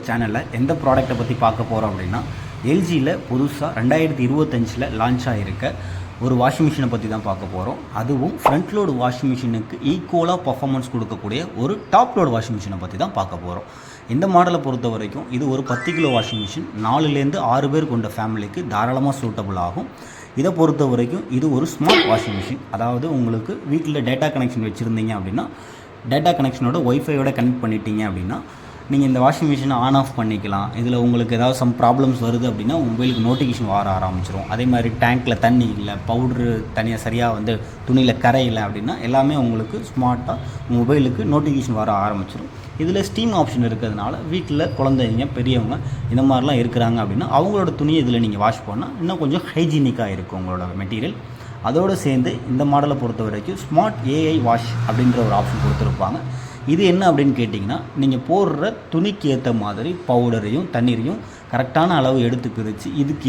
சேனலில் எந்த ப்ராடக்ட்டை பற்றி பார்க்க போகிறோம் அப்படின்னா எல்ஜியில் புதுசாக 2025 லான்ச் ஆகிருக்க ஒரு வாஷிங் மிஷினை பற்றி தான் பார்க்க போகிறோம். அதுவும் ஃப்ரண்ட் லோடு வாஷிங் மிஷினுக்கு ஈக்குவலாக பர்ஃபார்மன்ஸ் கொடுக்கக்கூடிய ஒரு டாப் லோடு வாஷிங் மிஷினை பற்றி தான் பார்க்க போகிறோம். இந்த மாடலை பொறுத்த வரைக்கும் இது ஒரு 10 கிலோ வாஷிங் மிஷின், 4லேருந்து 6 பேர் கொண்ட ஃபேமிலிக்கு தாராளமாக சூட்டபுள் ஆகும். இதை பொறுத்த வரைக்கும் இது ஒரு ஸ்மார்ட் வாஷிங் மிஷின். அதாவது உங்களுக்கு வீட்டில் டேட்டா கனெக்ஷன் வச்சுருந்தீங்க அப்படின்னா டேட்டா கனெக்ஷனோட ஒய்ஃபையோட கனெக்ட் பண்ணிட்டீங்க அப்படின்னா நீங்கள் இந்த வாஷிங் மிஷினை ஆன் ஆஃப் பண்ணிக்கலாம். இதில் உங்களுக்கு ஏதாவது சம் ப்ராப்ளம்ஸ் வருது அப்படின்னா மொபைலுக்கு நோட்டிஃபிகேஷன் வர ஆரம்பிச்சிடும். அதே மாதிரி டேங்க்கில் தண்ணி இல்லை, பவுட்ரு தனியாக சரியாக துணியில் கரை இல்லை அப்படின்னா எல்லாமே உங்களுக்கு ஸ்மார்ட்டாக மொபைலுக்கு நோட்டிஃபிகேஷன் வர ஆரம்பிச்சிடும். இதில் ஸ்டீம் ஆப்ஷன் இருக்கிறதுனால வீட்டில் குழந்தைங்க பெரியவங்க இந்த மாதிரிலாம் இருக்கிறாங்க அப்படின்னா அவங்களோட துணியை இதில் நீங்கள் வாஷ் பண்ணால் இன்னும் கொஞ்சம் ஹைஜீனிக்காக இருக்கும் உங்களோட மெட்டீரியல். அதோடு சேர்ந்து இந்த மாடலை பொறுத்த வரைக்கும் ஸ்மார்ட் ஏஐ வாஷ் அப்படின்ற ஒரு ஆப்ஷன் கொடுத்துருப்பாங்க. இது என்ன அப்படின்னு கேட்டிங்கன்னா, நீங்கள் போடுற துணிக்கு ஏற்ற மாதிரி பவுடரையும் தண்ணீரையும் கரெக்டான அளவு எடுத்து பிரித்து இதுக்கு